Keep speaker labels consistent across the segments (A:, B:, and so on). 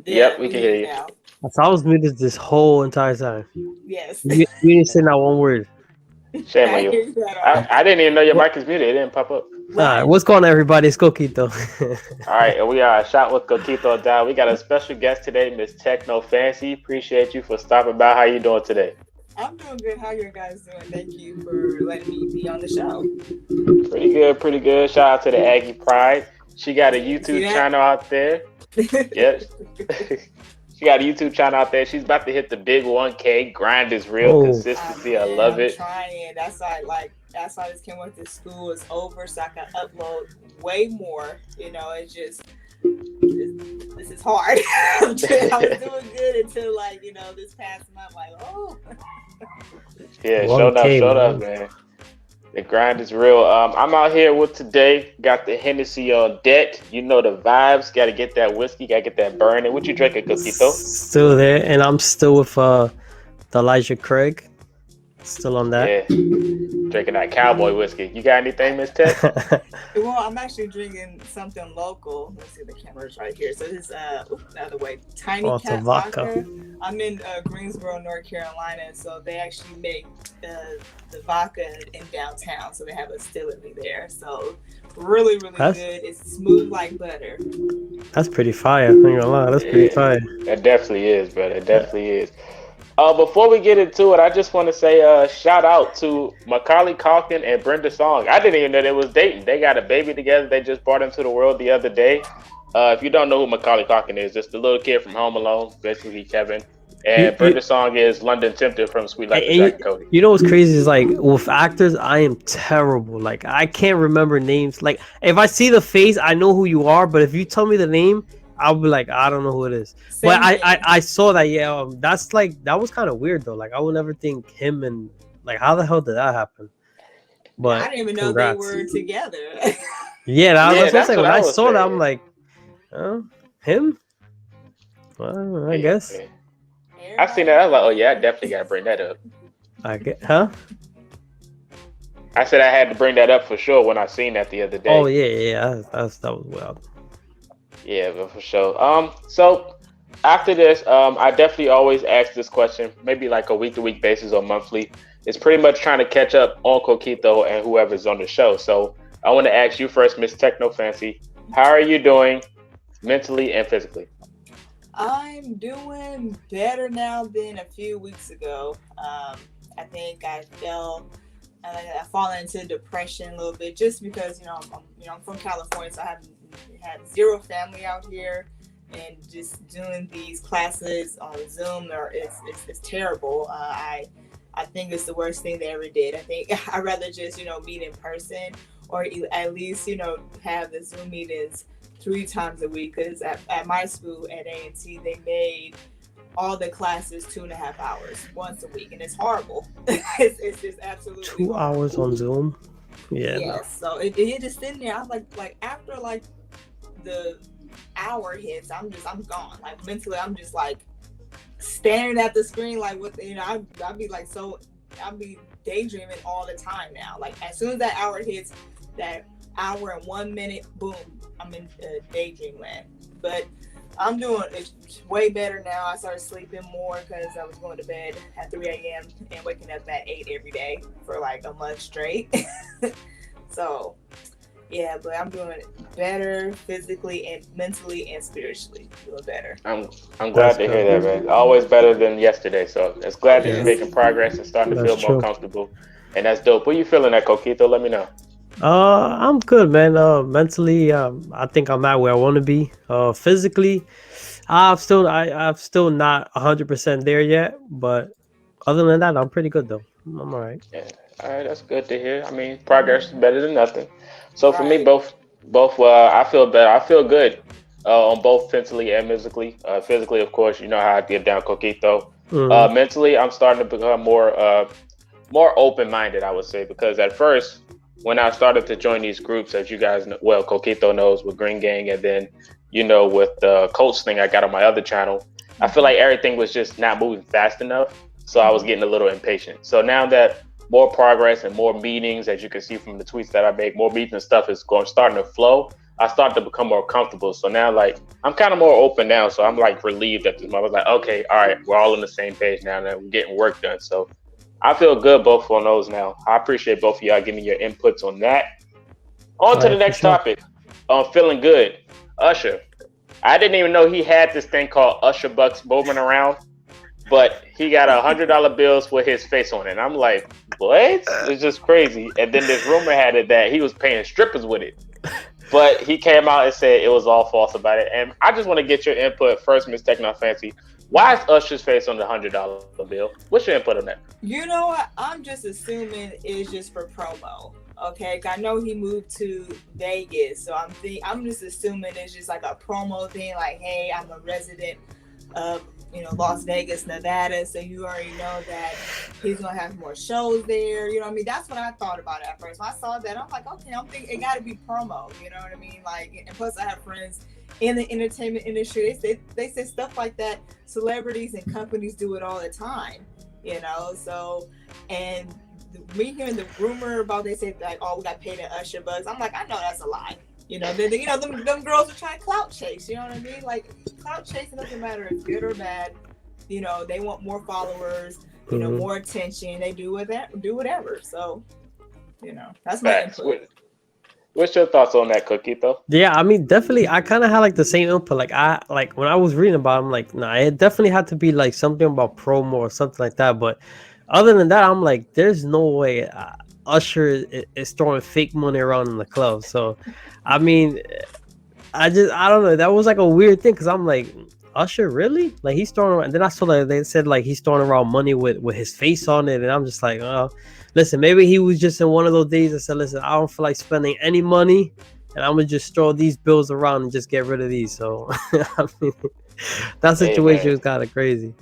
A: Yep,
B: Yeah,
A: we
B: we
A: can
B: hear
A: hear
B: you
A: you.
B: now.
C: So I was muted this whole entire time.
B: Yes.
C: You didn't say not one word.
A: Shame on
B: I
A: you.
B: hear you at
A: I,
B: all.
A: I didn't even know your
C: What?
A: mic is muted. It didn't pop up.
C: All right,
B: What?
C: what's going on, everybody? It's Coquito.
A: All right, and we are shot with Coquito down. We got a special guest today, Miss Techno Fancy. Appreciate you for stopping by. How you doing today?
B: I'm doing good. How you guys doing? Thank you for letting me be on the show.
A: Pretty good, pretty good. Shout out to the Aggie Pride. She got a
B: Yeah, you see
A: YouTube
B: that?
A: channel out there. Yes. She got a YouTube channel out there. She's about to hit the big 1K. Grind is real.
C: Oh,
A: Consistency. I
B: Man,
A: love
B: I'm
A: it.
B: trying. That's why I just came with this school is over so I can upload way more. It's just this is hard. I was doing good until this past month. Like, oh,
A: Yeah,
C: one K,
A: showed up,
C: man.
A: man. The grind is real. I'm out here with today. Got the Hennessy on deck. You know the vibes. Got to get that whiskey. Got to get that burning. What you drinking, Coquito?
C: Still there, and I'm still with the Elijah Craig. Still on that.
A: Yeah, drinking that cowboy whiskey. You got anything, Miss Tech?
B: well, I'm actually drinking something local. Let's see, the camera's right here. So this the other way, Tiny
C: Oh, it's a
B: Cat
C: vodka.
B: Vodka. I'm in Greensboro, North Carolina, so they actually make the vodka in downtown. So they have a distillery there. So really, really
C: That's
B: good. It's smooth like butter.
C: that's pretty fire. I ain't gonna lie, that's pretty
A: Yeah,
C: fire.
A: that definitely is, bro. That
C: Yeah.
A: definitely is. Before we get into it, I just want to say shout out to Macaulay Culkin and Brenda Song. I didn't even know they was dating. They got a baby together. They just brought into the world the other day. If you don't know who Macaulay Culkin is, it's the little kid from Home Alone, basically Kevin.
C: You
A: And
C: you
A: Brenda Song is London Tempter from Sweet Life of
C: and
A: Zack and Cody.
C: you know what's crazy is like with actors, I am terrible. Like I can't remember names. Like if I see the face, I know who you are, but if you tell me the name, I'll be like, I don't know who it is. But
B: Same thing.
C: I saw that. Yeah, that's like that was kind of weird though. Like I would never think him and like how the hell did that happen?
B: I
C: But
B: didn't even know they
C: congrats.
B: were together.
C: Yeah,
A: Yeah,
C: that's what I'm
A: that's
C: saying.
A: what
C: When
A: I
C: I
A: was
C: saw that, I'm
A: saying.
C: like, oh, him? Well, I
A: Yeah,
C: guess.
A: man. I seen
B: Everybody
A: that. I was like,
B: knows
A: oh
B: each
A: yeah, I
B: other.
A: definitely got to bring that up.
C: I get, huh?
A: I said I had to bring that up for sure when I seen that the other
C: Oh
A: day.
C: yeah, yeah. That was wild.
A: Yeah, but for sure. So after this, I definitely always ask this question, maybe like a week to week basis or monthly. It's pretty much trying to catch up on Coquito and whoever's on the show. So I want to ask you first, Miss Techno Fancy, how are you doing mentally and physically?
B: I'm doing better now than a few weeks ago. I think I fall into depression a little bit just because I'm from California, so I have had zero family out here, and just doing these classes on Zoom it's terrible. I think it's the worst thing they ever did. I think I'd rather just meet in person, or at least have the Zoom meetings 3 times a week. Because at my school at A&T, they made all the classes 2.5 hours once a week, and it's horrible. It's just absolutely
C: 2 hours
B: horrible.
C: on Zoom. Yeah, no.
B: Yes, so it just sitting there. I was like after the hour hits, I'm gone. Like mentally, I'm just like staring at the screen, like what I'd be like I'd be daydreaming all the time now. Like as soon as that hour hits, that hour and 1 minute, boom, I'm in daydream land. But I'm doing it's way better now. I started sleeping more because I was going to bed at 3 a.m. and waking up at 8 every day for like a month straight. So yeah, but I'm doing better physically and mentally and spiritually. Doing better.
A: I'm
C: That's
A: glad to hear
C: good.
A: that, man. Always better than yesterday. So it's
B: Oh
A: glad that you're
C: Yeah,
B: yes.
A: making progress and starting to
C: that's
A: feel more
C: true.
A: comfortable. And that's dope. What you feeling at Coquito? Let me know.
C: I'm good, man. Mentally, I think I'm at where I want to be. Physically, I'm still not 100% there yet, but other than that, I'm pretty good though. I'm all right.
A: Yeah. All right, that's good to hear. I mean, progress is better than nothing. So for me,
B: Right.
A: both I feel better. I feel good on both mentally and physically. Physically, of course, you know how I get down Coquito.
C: Mm-hmm.
A: Mentally, I'm starting to become more open minded, I would say, because at first, when I started to join these groups, as you guys know, well, Coquito knows with Green Gang, and then with the coach thing I got on my other channel, I feel like everything was just not moving fast enough, so I was
B: Mm-hmm.
A: getting a little impatient. So now that more progress and more meetings, as you can see from the tweets that I make, more meetings and stuff is going starting to flow. I started to become more comfortable. So now, like, I'm kind of more open now. So I'm like relieved at this moment. I was like, okay, all right, we're all on the same page now. That we're getting work done. So I feel good both on those now. I appreciate both of y'all giving your inputs on that. On
C: Oh
A: to
C: yeah,
A: the
C: for
A: next
C: sure.
A: topic. Feeling good. Usher. I didn't even know he had this thing called Usher Bucks moving around, but he got $100 bills with his face on it. And I'm like, what? It's just crazy. And then this rumor had it that he was paying strippers with it. But he came out and said it was all false about it. And I just want to get your input first, Miss Techno Fancy. Why is Usher's face on the $100 bill? What's your input on that?
B: You know what? I'm just assuming it's just for promo. Okay, I know he moved to Vegas, so I'm just assuming it's just like a promo thing. Like, hey, I'm a resident of Las Vegas, Nevada, so you already know that he's gonna have more shows there. You know what I mean? That's what I thought about it at first. When I saw that, I'm like, okay, I'm thinking it got to be promo. You know what I mean? Like, and plus I have friends in the entertainment industry. They say stuff like that. Celebrities and companies do it all the time. So and me hearing the rumor about they say like, oh, we got paid in Usher Bucks. I'm like, I know that's a lie. Them girls are trying to clout chase. You know what I mean? Like, clout chasing doesn't matter if good or bad. They want more followers. More attention. They do whatever. So, that's my input.
A: What's your thoughts on that, Cookie, though?
C: Yeah, I mean, definitely. I kind of had like the same input. Like when I was reading about it, I'm like, nah, it definitely had to be like something about promo or something like that. But other than that, I'm like, there's no way Usher is throwing fake money around in the club. So, I mean, I don't know. That was like a weird thing because I'm like, Usher, really? Like, he's throwing around. And then I saw like they said like he's throwing around money with his face on it, and I'm just like, oh, listen, maybe he was just in one of those days and said, listen, I don't feel like spending any money, and I'm gonna just throw these bills around and just get rid of these. So, I mean, that situation was kind of crazy.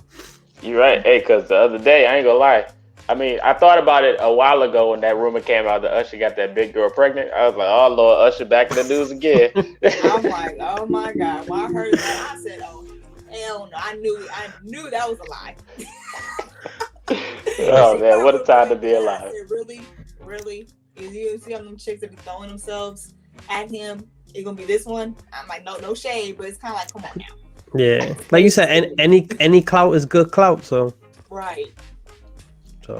A: You're right. Hey, because the other day, I ain't gonna lie. I mean, I thought about it a while ago when that rumor came out that Usher got that big girl pregnant. I was like, oh, Lord, Usher back in the news again.
B: I'm like, oh, my God. When I heard that, I said, oh, hell no. I knew that was a lie.
A: Oh, man, what a time to be alive.
B: I said, really? Really? You see how them chicks that be throwing themselves at him? It's going to be this one? I'm like, no shade, but it's kind of like, come on now.
C: Yeah. Like you said, any clout is good clout, so.
B: Right.
C: So,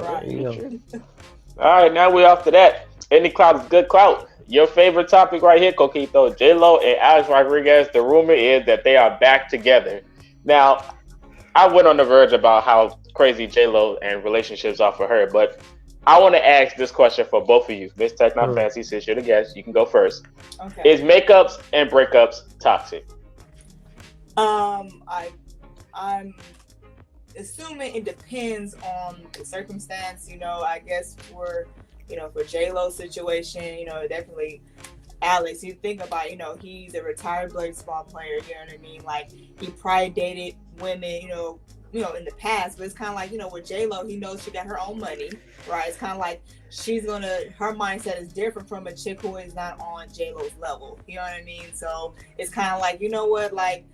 A: All right, now we're off to that. Any clout is good clout. Your favorite topic right here, Coquito. J-Lo and Alex Rodriguez, the rumor is that they are back together. Now, I went on the verge about how crazy J-Lo and relationships are for her, but I want to ask this question for both of you. Miss Techno Fancy, since you're the guest, you can go first.
B: Okay.
A: Is makeups and breakups toxic?
B: I'm assuming it depends on the circumstance. I guess for J-Lo's situation, definitely Alex, you think about, he's a retired baseball player, you know what I mean? Like, he probably dated women, in the past, but it's kind of like, with J-Lo, he knows she got her own money, right? It's kind of like her mindset is different from a chick who is not on J-Lo's level, you know what I mean? So it's kind of like, you know what, like,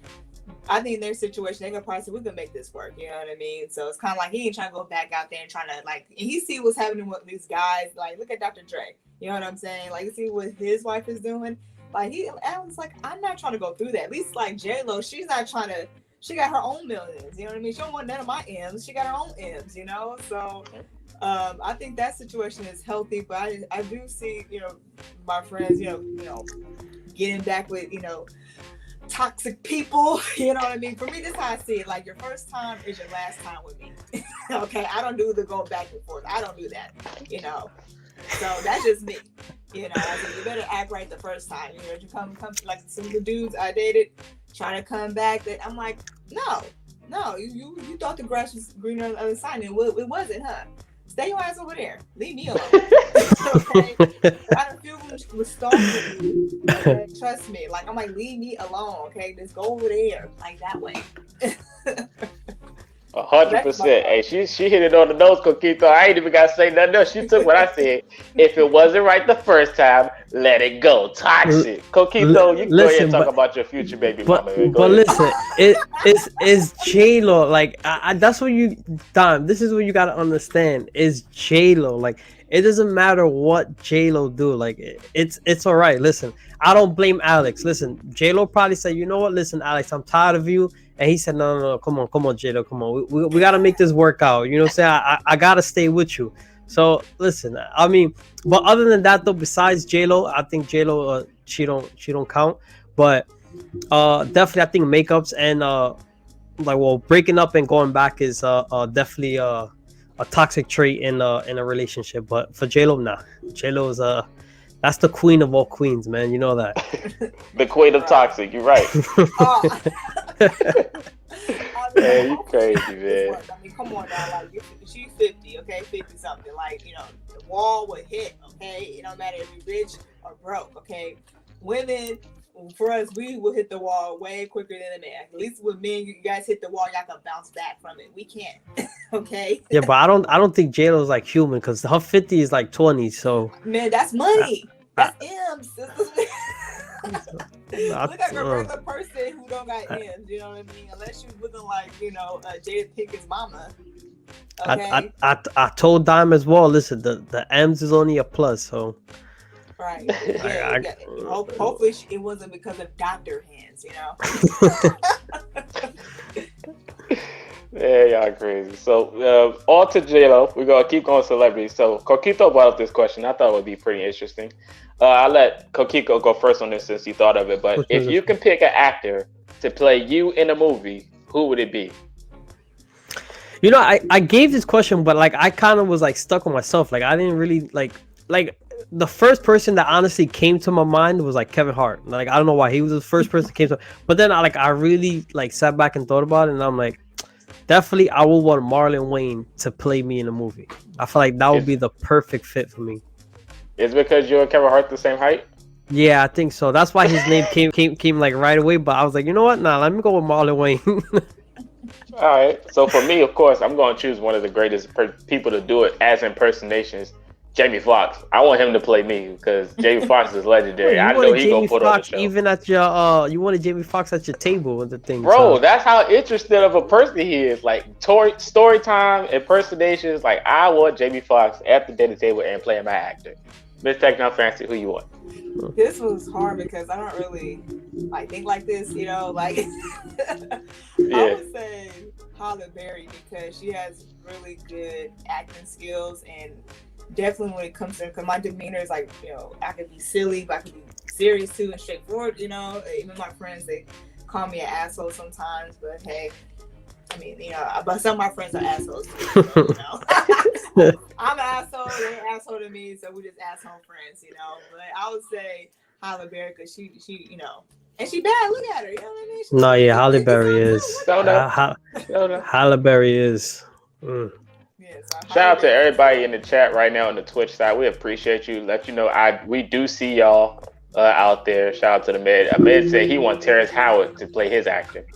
B: I think in their situation, they could probably say, we can make this work, you know what I mean? So it's kind of like he ain't trying to go back out there and trying to, like, and he see what's happening with these guys. Like, look at Dr. Dre, you know what I'm saying? Like, you see what his wife is doing? Like, Alan's like, I'm not trying to go through that. At least, like, J-Lo, she's not trying to, she got her own millions, you know what I mean? She don't want none of my M's. She got her own M's, So I think that situation is healthy, but I do see, my friends, getting back with, toxic people, you know what I mean? For me, this is how I see it. Like, your first time is your last time with me. Okay, I don't do the going back and forth. I don't do that, So that's just me. I said, you better act right the first time. You come like some of the dudes I dated trying to come back. That I'm like, no, you thought the grass was greener on the other side, and it wasn't, huh? Stay your ass over there. Leave me alone. Okay? I don't feel was stalking you. Okay? Trust me. Like, I'm like, leave me alone. Okay, just go over there, like that way.
A: 100%. Hey, she hit it on the nose, Coquito. I ain't even got to say nothing else. She took what I said. If it wasn't right the first time, let it go. Toxic. Coquito, you can go ahead and talk about your future baby mama.
C: But listen, it's J-Lo. Like, that's what this is what you got to understand. Is J-Lo. Like, it doesn't matter what J-Lo do. Like, it's all right. Listen, I don't blame Alex. Listen, J-Lo probably said, you know what? Listen, Alex, I'm tired of you. And he said, no, come on, J-Lo, come on. We got to make this work out. You know what I'm saying? I got to stay with you. So listen, I mean, but other than that though, besides J-Lo, I think J-Lo, she don't count. But definitely I think makeups and like, well, breaking up and going back is definitely a toxic trait in a relationship. But for J-Lo, nah. J-Lo is that's the queen of all queens, man. You know that.
A: The queen of toxic. You're right.
B: Oh.
A: Man, you crazy, man.
B: I mean, come on now, like she's 50, okay, 50 something. Like, you know, the wall would hit, okay. It don't matter if you're rich or broke, okay. Women, for us, we will hit the wall way quicker than a man. At least with men, you guys hit the wall, y'all can bounce back from it. We can't, okay.
C: Yeah, but I don't think J-Lo's like human because her 50 is like 20. So
B: man, that's money. That's M's. Look at a regular person who don't got M's. You know what I mean? Unless you're looking like, you know, Jada Pinkett's mama. Okay.
C: I told Dime as well. Listen, the M's is only a plus. So
B: right. Yeah, hopefully it wasn't because of doctor hands. You know.
A: Yeah, y'all crazy. So, on to J-Lo. We're going to keep going celebrities. So, Coquito brought up this question. I thought it would be pretty interesting. I'll let Coquito go first on this since he thought of it. But if you can pick an actor to play you in a movie, who would it be?
C: You know, I gave this question, but like I kind of was like stuck on myself. Like I didn't really like the first person that honestly came to my mind was like Kevin Hart. Like I don't know why he was the first person that came to. But then I really like sat back and thought about it, and I'm like, definitely I would want Marlon Wayne to play me in a movie. I feel like that would be the perfect fit for me.
A: Is it because you and Kevin Hart the same height?
C: Yeah, I think so. That's why his name came like right away. But I was like, you know what? Nah, let me go with Marlon Wayne.
A: All right. So for me, of course, I'm going to choose one of the greatest people to do it as impersonations, Jamie Foxx. I want him to play me because Jamie Foxx is legendary.
C: Wait,
A: I know he gonna put on the show.
C: Even at your you wanted Jamie Foxx at your table with the thing.
A: Bro, that's how interested of a person he is. Like story time, impersonations. Like I want Jamie Foxx at the dinner table and playing my actor. Miss Techno Fancy, who you want?
B: This was hard because I don't really like think like this, you know. Like I would say Halle Berry because she has really good acting skills and definitely when it comes to, because my demeanor is like, you know, I could be silly, but I could be serious too and straightforward, you know. Even my friends, they call me an asshole sometimes, but hey, I mean, you know, but some of my friends are assholes too, so, you know. I'm an asshole, they're an asshole to me, so we're just asshole friends, you know. But I would say Halle Berry because she, you know, and she bad. Look at her, you know what I mean?
C: No, yeah, Halle Berry is. Halle Berry is.
A: Yeah, so shout out to everybody in the chat right now on the Twitch side. We appreciate you. Let you know we do see y'all out there. Shout out to the Med. Ahmed said he wants Terrence Howard to play his actor.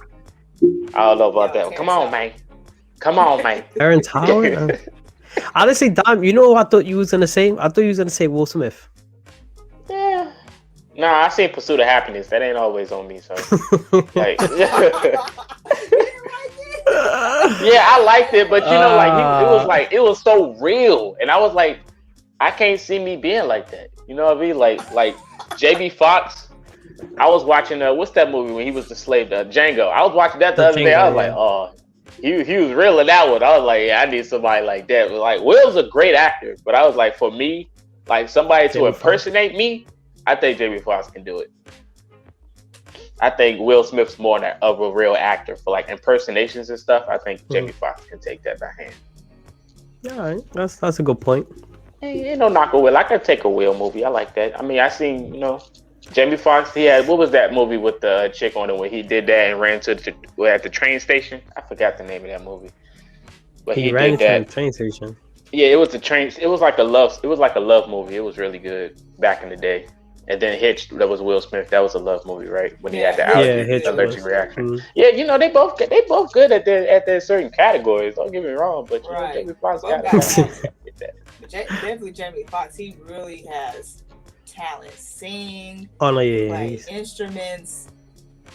A: I don't know about that. Come on, man.
C: Terrence Howard? Honestly, Dom, you know what I thought you was gonna say? I thought you was gonna say Will Smith.
A: Yeah. Nah, I seen Pursuit of Happiness. That ain't always on me, so like yeah, I liked it, but you know, like it was so real, and I was like, I can't see me being like that. You know what I mean? Like Jamie Foxx. I was watching what's that movie when he was the slave, Django. I was watching that the other day. I was like, oh, he was real in that one. I was like, yeah, I need somebody like that. But like Will's a great actor, but I was like, for me, like somebody to impersonate me, I think Jamie Foxx can do it. I think Will Smith's more of a real actor for like impersonations and stuff. I think Jamie Foxx can take that by hand.
C: Yeah, all right. That's a good point.
A: Hey, ain't no knock on Will. I could take a Will movie. I like that. I mean, I seen, you know, Jamie Foxx. He had, what was that movie with the chick on it when he did that and ran to at the train station? I forgot the name of that movie. But he
C: ran
A: did that.
C: to the train station. Yeah,
A: it was the train. It was like a love movie. It was really good back in the day. And then Hitch, that was Will Smith. That was a love movie, right? When he had the allergic reaction. Mm-hmm. Yeah, you know, they both good at their certain categories. Don't get me wrong, but you know, Jamie Foxx got that.
B: Definitely Jamie Foxx. He really has talent. Sing, play instruments,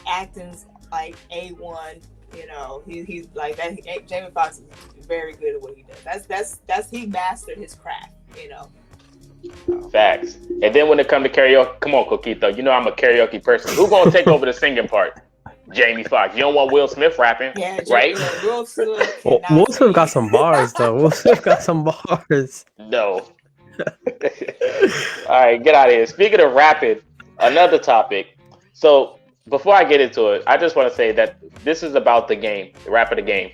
B: acting's like A1. You know, he's like that. Jamie Foxx is very good at what he does. That's he mastered his craft. You know.
A: Facts. And then when it come to karaoke, come on, Coquito. You know I'm a karaoke person. Who gonna take over the singing part? Jamie Foxx. You don't want Will Smith rapping,
B: Yeah,
A: right?
B: yeah, Will Smith
C: Well,
B: cannot
C: Will Smith got
B: sing.
C: some bars though. Will Smith got some bars.
A: No. All right, get out of here. Speaking of rapping, another topic. So before I get into it, I just want to say that this is about the game, the rap of the game.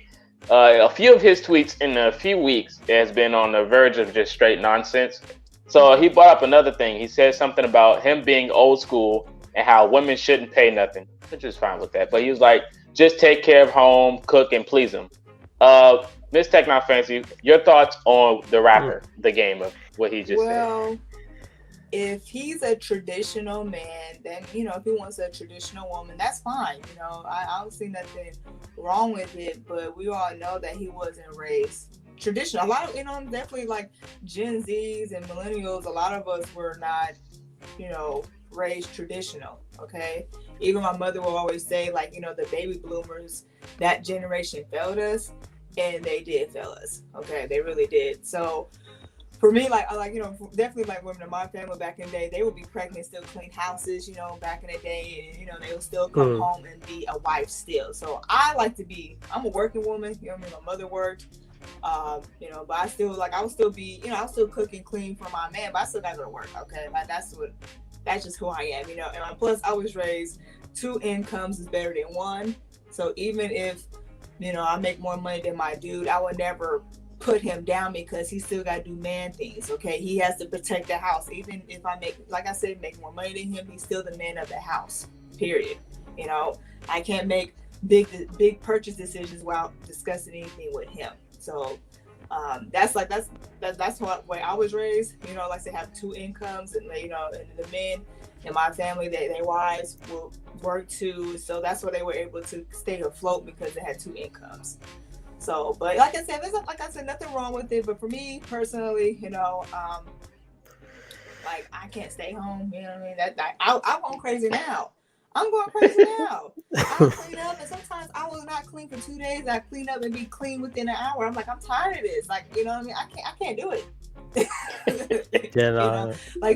A: A few of his tweets in a few weeks has been on the verge of just straight nonsense. So he brought up another thing. He said something about him being old school and how women shouldn't pay nothing, which is fine with that. But he was like, just take care of home, cook, and please them. Miss Tech Not Fancy, your thoughts on the rapper, the game of what he just said?
B: If he's a traditional man, then if he wants a traditional woman, that's fine. I don't see nothing wrong with it. But we all know that he wasn't raised traditional. A lot of definitely like Gen Zs and millennials. A lot of us were not, raised traditional. Okay, even my mother will always say like the baby bloomers, that generation failed us, and they did fail us. Okay, they really did. So. For me, definitely like women in my family back in the day, they would be pregnant, still clean houses, back in the day, and, they would still come home and be a wife still. So I'm a working woman, my mother worked, but I still, I would still be, I would still cook and clean for my man, but I still got to go to work, okay? That's just who I am, and plus I was raised 2 incomes is better than 1. So even if, I make more money than my dude, I would never put him down because he still got to do man things. Okay, he has to protect the house. Even if I make more money than him, he's still the man of the house. Period. I can't make big purchase decisions without discussing anything with him. So that's what way I was raised. They have 2 incomes, and and the men in my family, their wives will work too. So that's why they were able to stay afloat, because they had 2 incomes. So, but like I said, there's nothing wrong with it. But for me personally, I can't stay home. You know what I mean? I'm going crazy now. I'm going crazy now. I clean up, and sometimes I will not clean for 2 days. I clean up and be clean within an hour. I'm like, I'm tired of this. You know what I mean? I can't do it.
C: Yeah,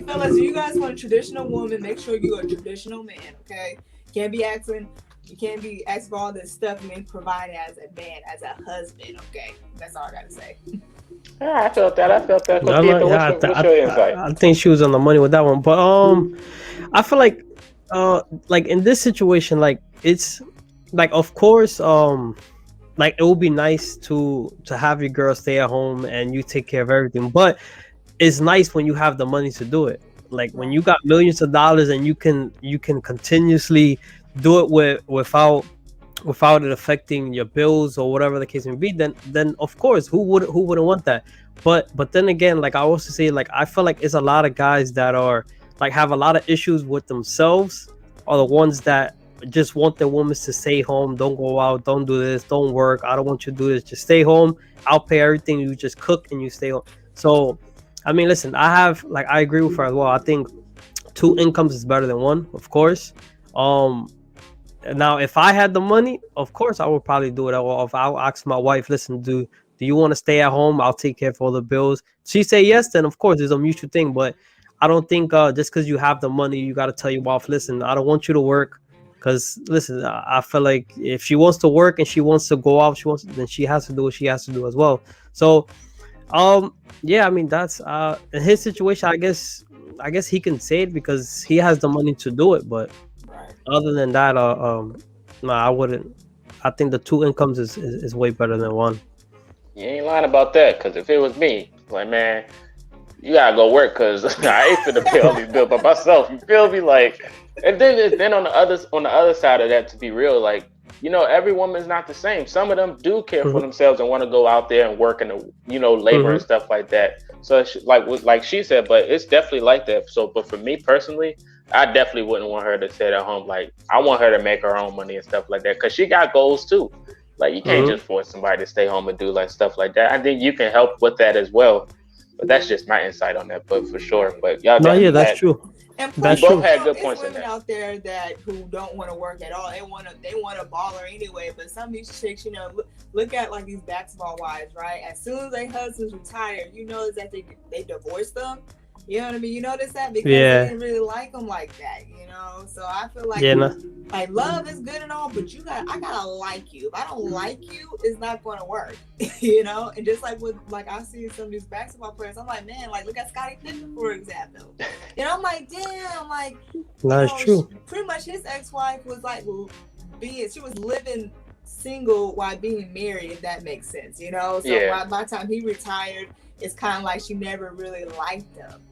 B: fellas, you guys want a traditional woman, make sure you're a traditional man. Okay, you can't be asking for all this stuff and then provide it as a man, as a husband. Okay, that's all I gotta say.
A: Yeah, I felt that. What's your insight?
C: I think she was on the money with that one. But I feel like in this situation, it's of course, it would be nice to have your girl stay at home and you take care of everything. But it's nice when you have the money to do it. When you got millions of dollars and you can continuously do it without it affecting your bills or whatever the case may be, then of course who wouldn't want that. But then again, I also say, I feel like it's a lot of guys that are have a lot of issues with themselves, are the ones that just want their women to stay home, don't go out, don't do this, don't work, I don't want you to do this, just stay home, I'll pay everything, you just cook and you stay home. So I mean, listen, I agree with her as well. I think 2 incomes is better than 1, of course. Now, if I had the money, of course, I would probably do it. Or if I'll ask my wife, listen, do you want to stay at home? I'll take care of all the bills. She say yes, then of course, it's a mutual thing. But I don't think just because you have the money, you got to tell your wife, listen, I don't want you to work. Because, listen, I feel like if she wants to work and she wants to go out, then she has to do what she has to do as well. So, yeah, I mean, that's in his situation, I guess he can say it because he has the money to do it. But other than that, no, I wouldn't. I think the 2 incomes is way better than 1.
A: You ain't lying about that, because if it was me, man, you gotta go work, because I ain't finna pay all these bills by myself. You feel me? And then on the other side of that, to be real, every woman's not the same. Some of them do care for themselves and want to go out there and work in the labor and stuff like that. So like she said, but it's definitely like that. So, but for me personally, I definitely wouldn't want her to stay at home. I want her to make her own money and stuff like that, because she got goals too. You can't just force somebody to stay home and do stuff like that. I think you can help with that as well. But that's just my insight on that, but for sure. But y'all,
C: that's true.
B: And plus,
A: both had good points in
B: women
A: that.
B: out there who don't want to work at all. They want a baller anyway. But some of these chicks, look at these basketball wives, right? As soon as their husbands retire, that they divorce them. You know what I mean? You notice that because they
C: Yeah.
B: didn't really like him like that, you know. So I feel like
C: Yeah. No.
B: like love is good and all, but I gotta like you. If I don't like you, it's not gonna work, you know. And just like with like I see some of these basketball players, I'm like, man, like look at Scottie Pippen for example. And I'm like, damn, like
C: That's true.
B: pretty much his ex-wife was like she was living single while being married, if that makes sense, you know. So by the time he retired, it's kind of like she never really liked him.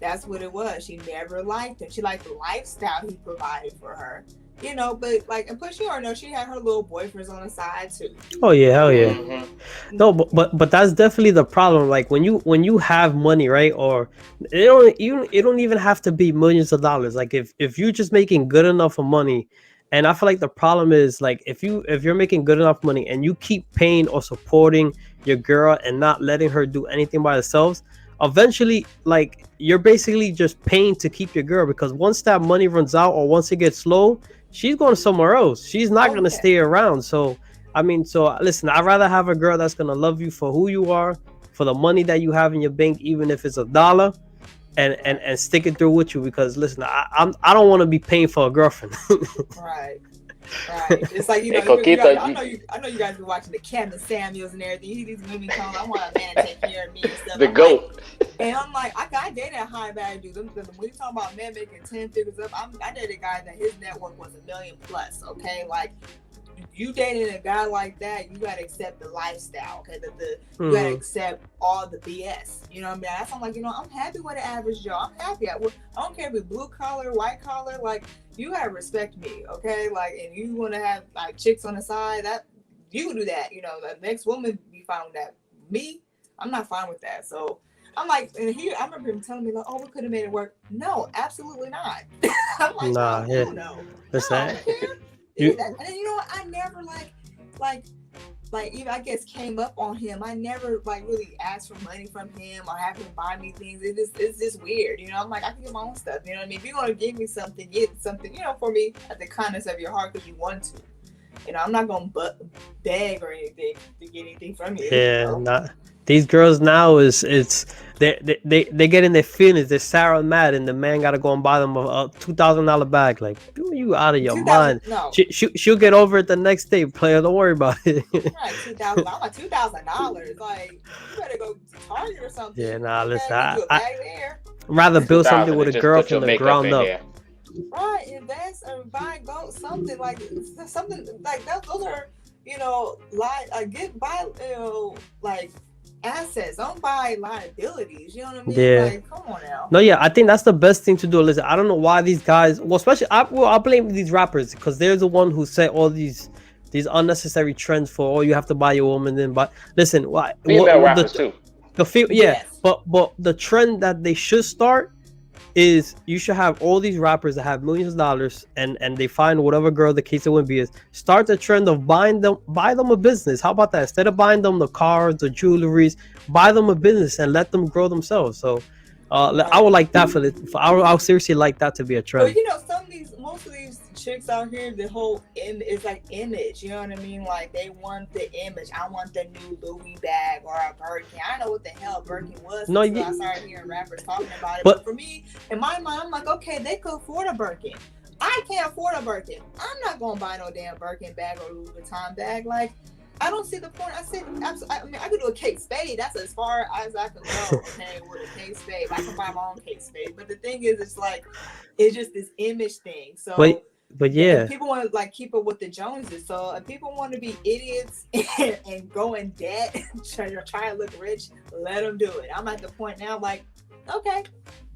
B: That's what it was. She never liked him. She liked the lifestyle he provided for her, you know. But like, and plus, you already know she had her little boyfriends on the side too.
C: Oh yeah, hell yeah. No, but that's definitely the problem. Like when you have money, right? Or it don't even have to be millions of dollars. Like if you're just making good enough of money, and I feel like the problem is like if you're making good enough money and you keep paying or supporting your girl and not letting her do anything by herself, eventually like you're basically just paying to keep your girl, because once that money runs out or once it gets low, she's going somewhere else. She's not going to stay around. So I mean, so listen, I'd rather have a girl that's going to love you for who you are, for the money that you have in your bank, even if it's $1, and stick it through with you, because listen, I don't want to be paying for a girlfriend.
B: Right. It's like, you know, I know you guys been watching the Kevin Samuels and everything. These women come, I want a man to take care of me and stuff.
A: The GOAT.
B: And I'm like, I dated a high value dude. When you talk about men making 10 figures up, I dated a guy that his net worth was $1 million plus. Okay, like you dating a guy like that, you gotta accept the lifestyle. Okay, you gotta accept all the BS. You know what I mean? That's I'm like, you know, I'm happy with the average Joe. I'm happy. I don't care if it's blue collar, white collar. Like you gotta respect me. Okay, like, and you want to have like chicks on the side, that you do that. You know, the next woman be fine with that. Me, I'm not fine with that. So I'm like, and I remember him telling me like, oh, we could have made it work. No, absolutely not. I'm like, no.
C: That's that.
B: And then, you know what? I never like even I guess came up on him. I never like really asked for money from him or have him buy me things. It's just weird, you know. I'm like, I can get my own stuff. You know what I mean? If you're gonna give me something, get something, you know, for me at the kindness of your heart because you want to. You know, I'm not gonna beg or anything to get anything from you.
C: Yeah,
B: you know?
C: These girls now they get in their feelings. They're sour and mad, and the man gotta go and buy them a $2,000 bag. Like, you out of your mind?
B: No.
C: She'll get over it the next day, player. Don't worry about it.
B: Right, $2,000. I'm like $2,000. Like, you better go to Target or something.
C: Yeah, nah, listen.
B: I'd
C: rather build something with a girl from the ground up.
A: There.
B: Right, invest or buy gold, something like that. Those are, you know, like assets. Don't buy liabilities. You know what I mean?
C: Yeah.
B: Like, come on now.
C: No, yeah, I think that's the best thing to do. Listen, I don't know why these guys, well, especially I blame these rappers because they're the one who set all these unnecessary trends for you have to buy your woman then. But listen,
A: female rappers too.
B: Yes.
C: but the trend that they should start is you should have all these rappers that have millions of dollars and they find whatever girl the case it would be is, start the trend of buy them a business. How about that? Instead of buying them the cars, the jewelries, buy them a business and let them grow themselves. So I would like that I would seriously like that to be a trend.
B: But you know, most of these chicks out here, the whole is like image. You know what I mean? Like they want the image. I want the new Louis bag or a Birkin. I know what the hell Birkin was. I started hearing rappers talking about it. But for me, in my mind, I'm like, okay, they could afford a Birkin. I can't afford a Birkin. I'm not gonna buy no damn Birkin bag or Louis Vuitton bag. Like, I don't see the point. I mean, I could do a Kate Spade. That's as far as I can go. Okay, with a Kate Spade, I can buy my own Kate Spade. But the thing is, it's just this image thing. So.
C: But yeah,
B: people want to like keep up with the Joneses. So if people want to be idiots and go in debt, try to look rich, let them do it. I'm at the point now, like, okay.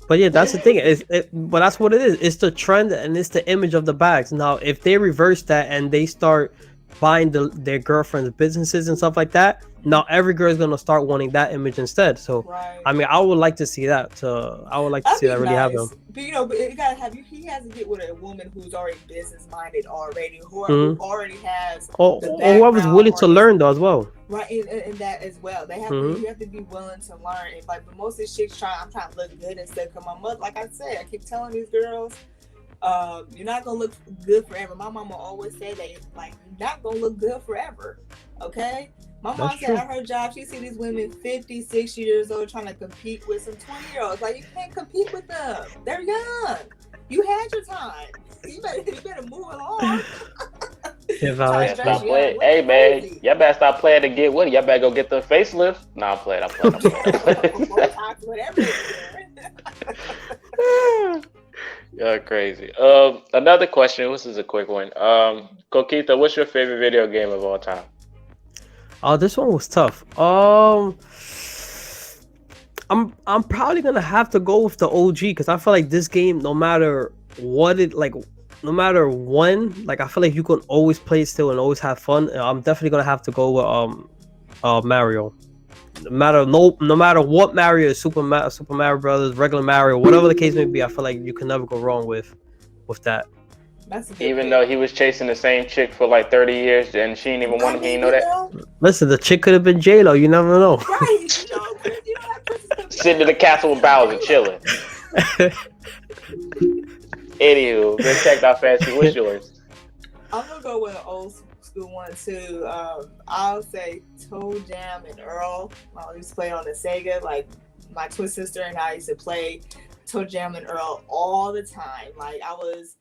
C: But yeah, that's the thing. But that's what it is. It's the trend and it's the image of the bags. Now, if they reverse that and they start buying their girlfriend's businesses and stuff like that, now every girl is gonna start wanting that image instead. So I mean, I would like to see that. So I would like to see that really happen.
B: But you know, but you gotta have he has to get with a woman who's already business minded already, who already has
C: or whoever's willing to learn though as well.
B: Right, and that as well. They have you have to be willing to learn. If like, but most of these chicks I'm trying to look good and stuff. Cause my mother, like I said, I keep telling these girls, you're not gonna look good forever. My mama always said that, like, you're not gonna look good forever. Okay, My
C: That's
B: mom said
C: true.
B: at her job, she see these women 56 years old trying to compete with some 20-year-olds. Like, you can't compete with them. They're young. You had your time. You better move along.
C: Yeah,
B: Try
C: valid.
B: to
A: Man,
B: dress
A: stop
B: young.
A: playing.
B: Women
A: Hey, man,
B: crazy.
A: y'all better stop playing to get with it. Y'all better go get the facelift. Nah, I'm playing.
B: Botox, whatever they do.
A: You're crazy. Another question. This is a quick one. Coquita, what's your favorite video game of all time?
C: Oh, this one was tough. I'm probably gonna have to go with the OG because I feel like this game, no matter what it like, no matter when, like I feel like you can always play it still and always have fun. I'm definitely gonna have to go with Mario. No matter what Mario is, Super Mario Brothers, regular Mario, whatever the case may be, I feel like you can never go wrong with that.
B: That's a good
A: Even
B: pick.
A: though he was chasing the same chick for like 30 years and she didn't even want him, he didn't know that.
C: Listen, the chick could have been J-Lo. You never know.
B: Right, you know that Princess could be
A: Sitting in the castle with Bowser, chilling. Anywho, Miss Techno Fancy, what's yours?
B: I'm gonna go with an old school one too. I'll say Toe Jam and Earl. I used to play on the Sega. Like my twin sister and I used to play Toe Jam and Earl all the time. Like I was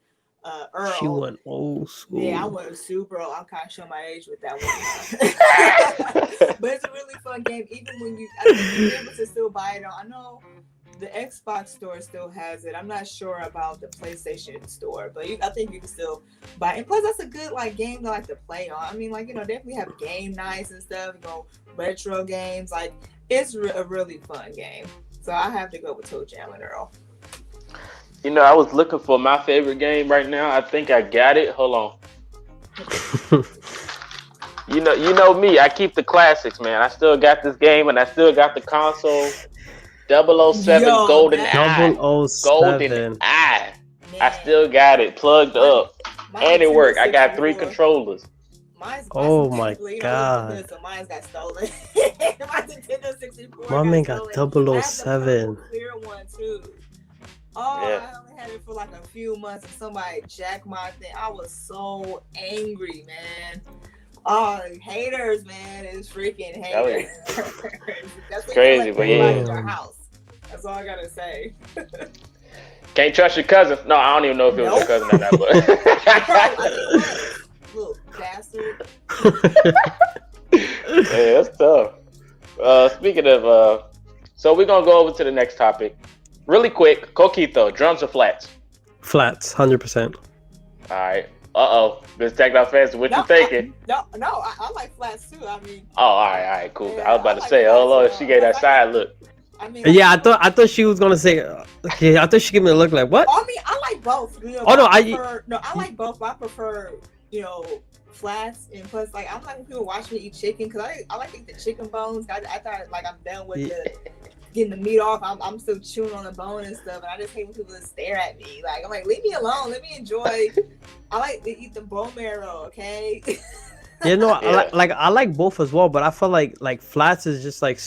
B: Earl.
C: She went old school.
B: Yeah, I went super old. I'm kind of showing my age with that one. But it's a really fun game. Even when I think you're able to still buy it on. I know the Xbox store still has it. I'm not sure about the PlayStation store, but I think you can still buy it. And plus, that's a good like game to like to play on. I mean, like definitely have game nights and stuff. Retro games. Like it's a really fun game. So I have to go with Toe Jam and Earl.
A: I was looking for my favorite game right now. I think I got it. Hold on. You know me. I keep the classics, man. I still got this game, and I still got the console. 007 Golden Eye.
C: 007.
A: Golden Eye. I still got it plugged up, and it worked. I got 3 controllers.
C: Oh my god.
B: So mine's got stolen. My Nintendo 64.
C: My man got
B: stolen.
C: 007.
B: Clear one too. Oh,
A: Yeah.
B: I only had it for like a few months and somebody jacked my thing. I was so angry, man. Oh, haters, man. It's freaking haters. That's
A: crazy, but yeah.
B: In your house. That's all I gotta say.
A: Can't trust your cousin. No, I don't even know if it was your cousin or not, but
B: Little bastard.
A: Yeah, that's tough. Speaking of, so we're gonna go over to the next topic. Really quick, Coquito, drums or flats?
C: Flats, 100%.
A: All right. Miss Techno Fancy, what you thinking?
B: No, I like flats too. I mean.
A: Oh, all right, cool.
B: Yeah,
A: I was about to
B: like
A: say,
B: flats,
A: Lord, she gave that side look.
B: I mean,
C: Yeah, I thought she was gonna say. Okay, I thought she gave me a look like what?
B: I mean, I like both.
C: Oh no,
B: I like both. But I prefer, flats, and plus, like, I'm like when people watch me eat chicken because I like to eat the chicken bones. I thought like I'm done with getting the meat off. I'm still chewing on the bone and stuff, and I just hate when people just stare at me. Like I'm like, leave me alone. Let me enjoy. I like to eat the bone marrow. Okay.
C: Yeah, no,
A: Yeah.
C: I like both as well, but I feel like flats is just like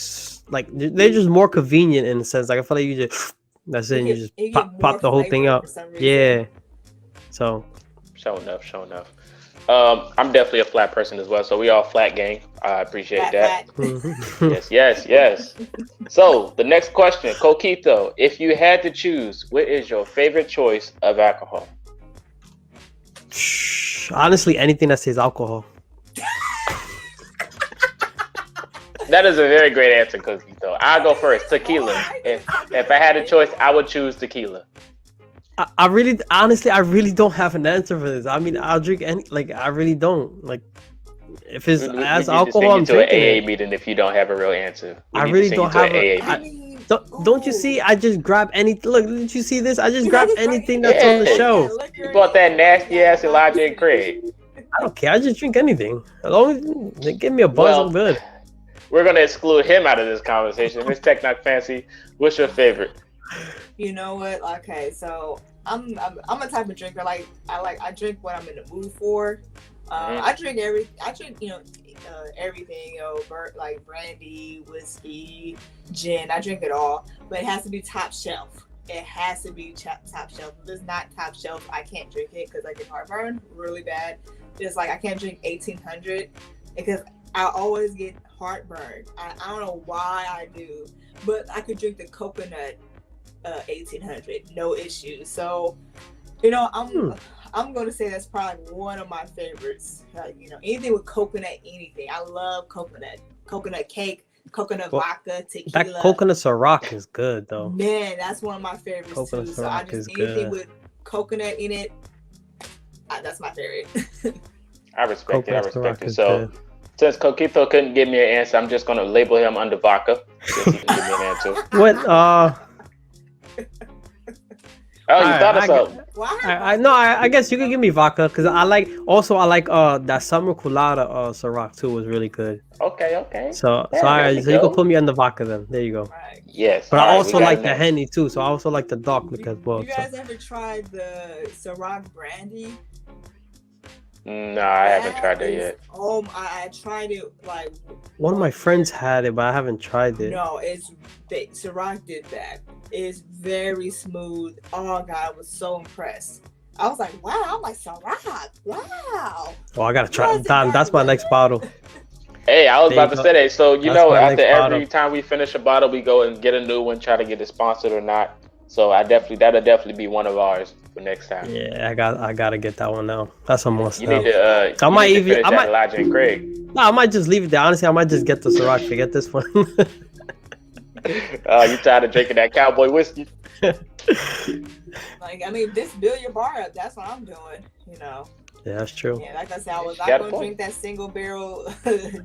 C: they're just more convenient in a sense. Like I feel like you just that's it, and you just pop the whole thing out. Yeah. So.
A: Show enough. I'm definitely a flat person as well, so we all flat gang. I appreciate that. Yes. So the next question, Coquito, if you had to choose, what is your favorite choice of alcohol?
C: Honestly, anything that says alcohol.
A: That is a very great answer, Coquito. I'll go first. Tequila. If I had a choice, I would choose tequila.
C: I really don't have an answer for this. I mean, I'll drink any. Like, I really don't. Like, if it's as alcohol, I'm drinking
A: to an AA
C: it.
A: meeting if you don't have a real answer.
C: I really don't have don't you see? I just grab any. Look, did you see this? I just grab anything that's on the show.
A: You bought that nasty ass Elijah and Craig.
C: I don't care. I just drink anything. As long as they give me a buzz, I'm good.
A: We're gonna exclude him out of this conversation. Miss Technoc Fancy, what's your favorite?
B: You know what? Okay, so I'm a type of drinker. I drink what I'm in the mood for. I drink everything. Everything. Like brandy, whiskey, gin. I drink it all, but it has to be top shelf. It has to be top shelf. If it's not top shelf, I can't drink it because I get heartburn really bad. Just like I can't drink 1800 because I always get heartburn. I don't know why I do, but I could drink the coconut 1800, no issues. So, I'm going to say that's probably one of my favorites. Anything with coconut, anything. I love coconut cake, coconut vodka, tequila.
C: That coconut Ciroc is good though.
B: Man, that's one of my favorites
C: Coconut
B: too. So I
C: Ciroc
B: just
C: is
B: anything
C: good.
B: with coconut in it, that's my favorite.
A: I respect it. I
C: Coconut
A: respect
C: Ciroc
A: it.
C: is
A: So
C: good.
A: since Coquito couldn't give me an answer, I'm just gonna label him under vodka since he can give me an answer.
C: What?
A: Oh, you thought of something.
B: Why?
C: I guess you can give me vodka because I like that summer colada Ciroc too was really good.
A: Okay.
C: So
A: Yeah, there we
C: so you can
A: go.
C: put me under vodka then. There you go.
B: Right.
A: Yes.
C: But
A: all
C: I
A: right,
C: also
A: we got
C: like
A: it
C: the
A: now.
C: Henny too. So I also like the dark liquor as well.
B: You guys ever tried the Ciroc brandy?
A: No, I haven't tried that yet.
B: Oh, I tried it like
C: One of my friends had it, but I haven't tried it.
B: No, Ciroc did that. It's very smooth. Oh God, I was so impressed. I was like, wow. I'm like, Ciroc, wow.
C: Oh, I gotta try.
B: Yes, it
C: That's my next bottle.
A: Hey, I was
C: There you
A: about to
C: go.
A: say that. So
C: That's my
A: after
C: next
A: every
C: bottle.
A: time we finish a bottle, we go and get a new one, try to get it sponsored or not. So that'll definitely be one of ours for next time.
C: Yeah, I gotta get that one now. That's a must.
A: You
C: now.
A: need to.
C: I might even.
A: finish
C: I
A: that
C: might.
A: Elijah and Craig.
C: No, I might just leave it there. Honestly, I might just get the Ciroc. Forget this one.
A: You tired of drinking that cowboy whiskey?
B: Like, I mean, just build your bar up. That's what I'm doing.
C: Yeah, that's true.
B: Yeah, like I said, I was not
A: Got a
B: going to
A: point.
B: drink that single barrel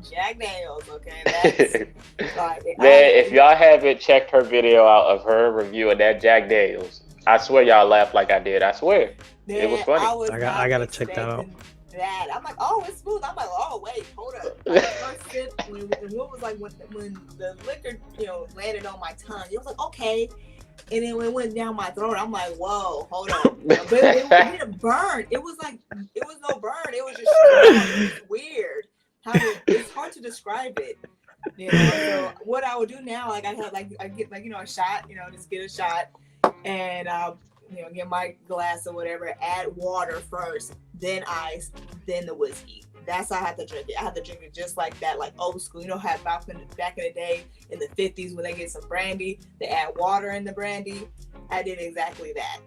B: Jack Daniels. Okay, that's like
A: Man, if y'all haven't checked her video out of her review of that Jack Daniels, I swear y'all laughed like I did. I swear. It was funny.
C: I gotta check that out.
B: That. I'm like, oh, it's smooth. I'm like, oh, wait, hold up. Like, first sip, when it was like when the liquor, landed on my tongue, it was like, okay. And then when it went down my throat, I'm like, whoa, hold on. But it didn't burn. It was no burn. It was just weird. It's hard to describe it. So what I would do now, like I get a shot, just get a shot, and I'll get my glass or whatever, add water first, then ice, then the whiskey. That's how I have to drink it. I have to drink it just like that, like old school. How back in the day in the 50s when they get some brandy, they add water in the brandy. I did exactly that.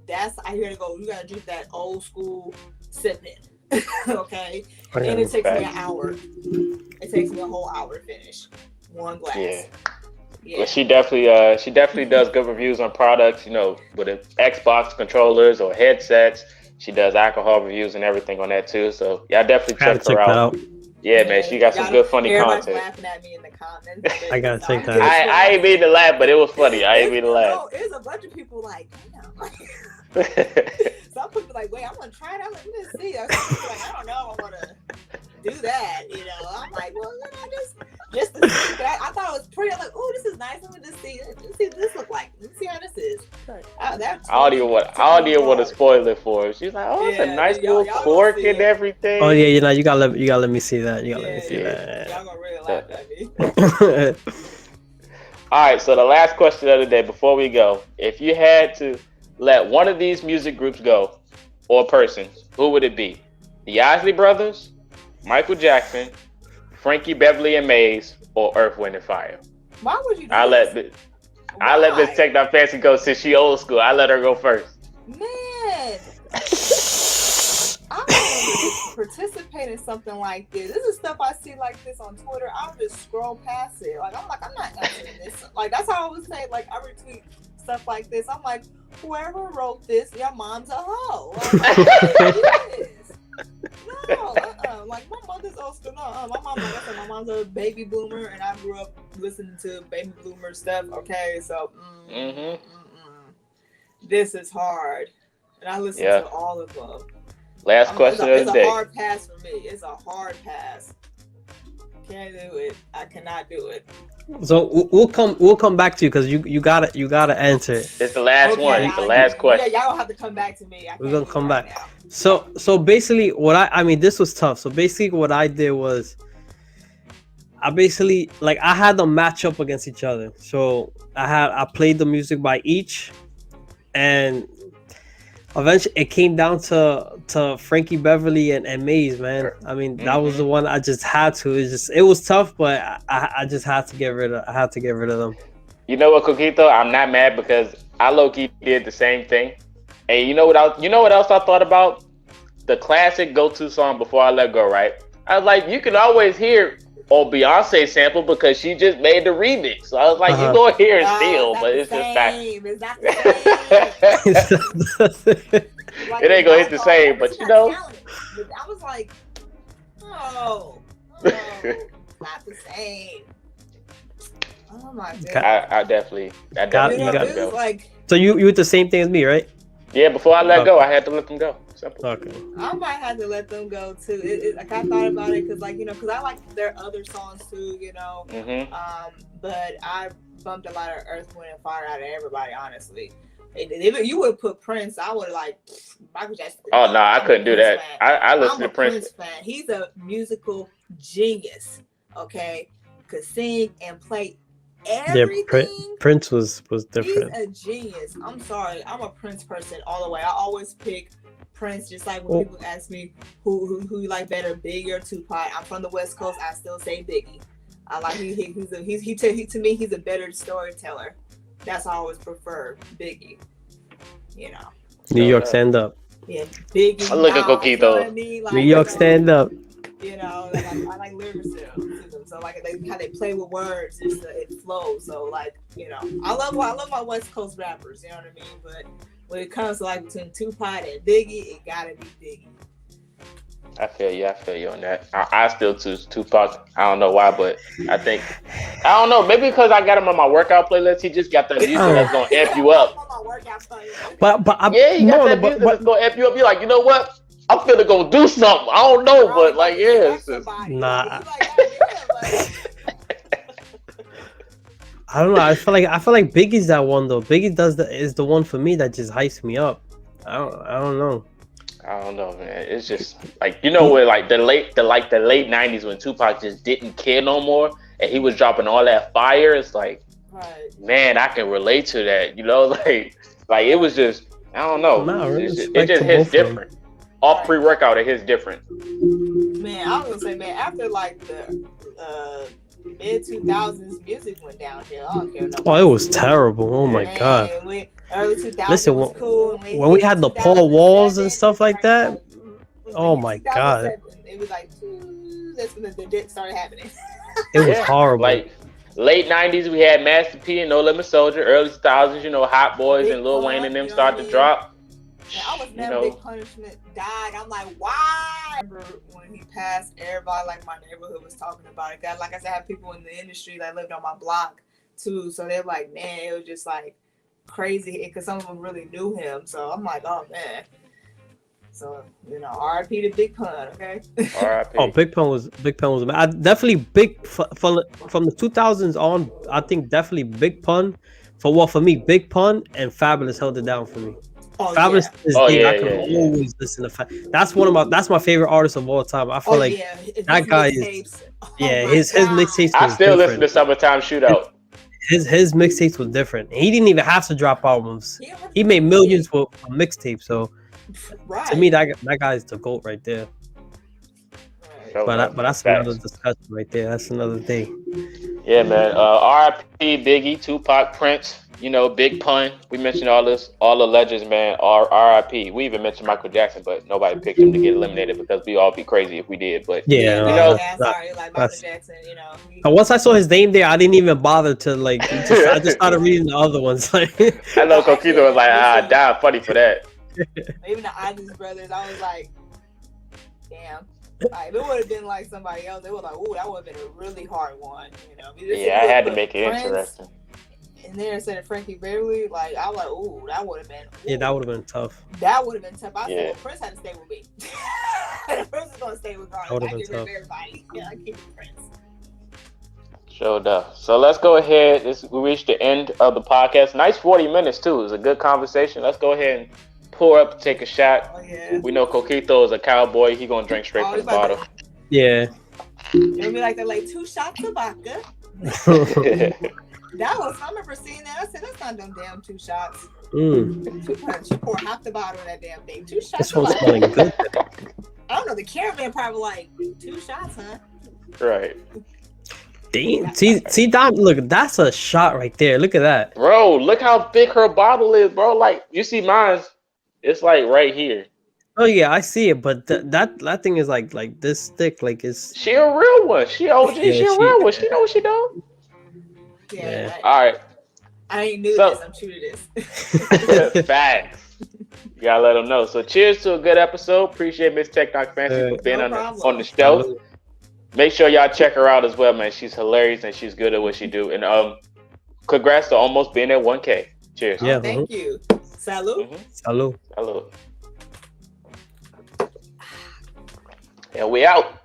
B: You gotta drink that old school sipping. Okay? And it takes me an hour. It takes me a whole hour to finish one glass.
A: Yeah. Well, she definitely does good reviews on products, with the Xbox controllers or headsets. She does alcohol reviews and everything on that too. So y'all definitely check her out. Yeah, man, she got some good funny content.
B: Laughing at me in the comments.
C: I gotta check that out.
A: I ain't mean to laugh, but it was funny. I ain't mean to laugh.
B: No, there's a bunch of people like, some people like, wait, I'm gonna try it out. Let me see. Some people like, I don't know, I wanna do that. I'm like, well, just to see. But I thought it was pretty. I'm like, oh, this is nice. Let me just see. Let's see what this look like. Let's see how this is.
A: I don't even want to spoil it for her. She's like, oh, it's a nice little cork and everything.
C: Oh yeah, you gotta let me see that. You gotta let me see that.
B: Y'all gonna really laugh at me.
A: All right, so the last question of the day before we go, if you had to let one of these music groups go, or person, who would it be? The Isley Brothers, Michael Jackson, Frankie Beverly and Maze, or Earth, Wind and Fire?
B: Why would you do
A: I let Miss Tech That Fancy go since she old school. I let her go first.
B: Man, I don't participate in something like this. This is stuff I see like this on Twitter. I'll just scroll past it. Like I'm not answering this. Like that's how I would say. Like I retweet stuff like this. I'm like, whoever wrote this, your mom's a hoe. No, like my mother's old school. No, my mom, like I said, my mom's a baby boomer, and I grew up listening to baby boomer stuff. Okay, so this is hard, and I listen to all of them.
A: Last question of the day.
B: It's a hard pass for me. It's a hard pass. Can't do it. I cannot do it.
C: So we'll come back to you because you gotta answer it.
A: It's the last one. It's the last question.
B: Yeah, y'all don't have to come back to me.
C: We're gonna come back. Now. So basically, I mean, this was tough. So basically, what I did was, I had them match up against each other. So I played the music by each, and eventually it came down to Frankie Beverly and Maze, man. I mean, that was the one I just had to. It was tough, but I just had to get rid of. I had to get rid of them.
A: You know what, Coquito? I'm not mad because I low key did the same thing. And you know what else I thought about? The classic go-to song Before I Let Go, right? I was like, you can always hear on Beyonce sample because she just made the remix. So I was like, you gonna hear it still, but it's just not.
B: It's not the same. Like,
A: It ain't gonna hit the same, but you know.
B: I was like, oh, not the same. Oh my god.
A: I definitely
C: got
A: let go.
B: Like,
C: so you did the same thing as me, right?
A: Yeah, before I let go, I had to let them go. Simple.
C: Okay.
B: I might have to let them go too. Like I thought about it because, like, you know, because I like their other songs too, you know. But I bumped a lot of Earth, Wind, and Fire out of everybody, honestly. If you would put Prince, I would like Michael Jackson.
A: Oh no, I couldn't do that. I listen to Prince.
B: Fan. He's a musical genius. Okay, could sing and play everything.
C: Yeah, Prince was different.
B: He's a genius. I'm sorry, I'm a Prince person all the way. I always pick Prince, just like when people ask me who you like better, Biggie or Tupac. I'm from the West Coast. I still say Biggie. I like he to me he's a better storyteller. That's I always prefer Biggie. You know.
C: New York stand up.
B: Yeah, Biggie.
A: Look at Coquito.
B: You know what I mean? Like,
C: New York stand up.
B: You know, like I like lyricism. So like how they play with words, it flows. So like, you know, I love my West Coast rappers. You know what I mean? But when it comes to like between Tupac and Biggie, it gotta be Biggie.
A: I feel you on that. I still choose Tupac. I don't know why, but I don't know. Maybe because I got him on my workout playlist. He just got the music that's gonna amp you up.
C: But
A: he got that music that's gonna amp you up. You're like, you know what? I'm finna go do something. I don't know, but like, yeah. It's just...
C: Nah. I don't know. I feel like Biggie's that one though. Biggie is the one for me that just hypes me up. I don't know.
A: I don't know, man. It's just like, you know, where like the late 90s when Tupac just didn't care no more and he was dropping all that fire. It's like, man, I can relate to that. You know, like it was just, I don't know. It just hits different. All pre-workout, it hits different.
B: Man, I was gonna say, man, after like the mid 2000s, music went downhill. I don't care.
C: Oh, it was terrible. Oh my god.
B: Early 2000s
C: Listen,
B: was cool.
C: When we had the Paul Walls and stuff like that, oh my god,
B: it was like that's when the dick started happening.
C: It was horrible.
A: Like late 90s, we had Master P and No Limit Soldier. Early 2000s, you know, Hot Boys and Lil Wayne and them started to drop.
B: Yeah, I was never Big Punishment died. I'm like, why? I remember when he passed, everybody like my neighborhood was talking about it. Like I said, I had people in the industry that lived on my block too, so they're like, man, it was just like crazy because some of them really knew him. So I'm like, oh man. So, you know, R.I.P. to Big Pun, okay?
A: R.I.P.
C: Oh, Big Pun was I definitely from the 2000s on. I think definitely Big Pun for me, Big Pun and Fabulous held it down for me.
B: Oh,
C: Fabulous
A: yeah.
C: I can always listen to. That's my favorite artist of all time. I feel like that guy is. His mixtapes.
A: I still listen to Summertime Shootout.
C: His mixtapes was different. He didn't even have to drop albums. He made millions with mixtapes. So to me, that guy is the GOAT right there. But that's another discussion right there. That's another thing.
A: Yeah, man. R.I.P. Biggie, Tupac, Prince. You know, Big Pun. We mentioned all the legends, man. R.I.P. We even mentioned Michael Jackson, but nobody picked him to get eliminated because we all be crazy if we did. But
B: like Michael Jackson, you know.
C: Once I saw his name there, I didn't even bother to like. I just started reading the other ones. Like,
A: I know Coquito was like, damn, funny for that.
B: Even the Isaac brothers, I was like, damn. Like, if it would have been like somebody else, they were like, ooh, that would have been a really hard one. You know.
A: I had to make it interesting.
B: And then instead of Frankie Beverly, like I was like, ooh, that would have been.
C: Yeah, that would have been tough.
B: That would have been tough. I said, well, Prince had to stay with me. Prince is gonna stay with
C: That would have been tough.
B: Everybody. Yeah, I keep Prince.
A: Sure enough. So let's go ahead. We reached the end of the podcast. Nice 40 minutes too. It was a good conversation. Let's go ahead and pour up, take a shot.
B: Oh, yeah.
A: We know Coquito is a cowboy. He gonna drink straight from the bottle.
C: Yeah.
B: It'll be like 2 shots of vodka. That was, I remember seeing that. I said, that's not them damn 2 shots.
C: Mm,
B: She poured half the bottle of that damn thing. 2 shots.
C: this one's
B: Like,
C: smelling good.
B: I don't know. The caravan probably like 2 shots, huh?
A: Right.
C: Damn. See, Dom, look, that's a shot right there. Look at that.
A: Bro, look how big her bottle is, bro. Like, you see mine, it's like right here.
C: Oh yeah, I see it, but that thing is like this thick. Like it's
A: She a real one. She OG.
C: Yeah,
A: she a real one. She know what she doing.
B: Yeah.
A: All right.
B: I ain't new
A: So-
B: to this. I'm true to this.
A: Facts. You gotta let them know. So cheers to a good episode. Appreciate Miss Technoc Fancy for being
B: No
A: on
B: problem.
A: the show. Make sure y'all check her out as well, man. She's hilarious and she's good at what she do. And congrats to almost being at 1K. Cheers.
C: Yeah.
B: Thank you. Salud.
C: Salud.
A: Hello. And we out.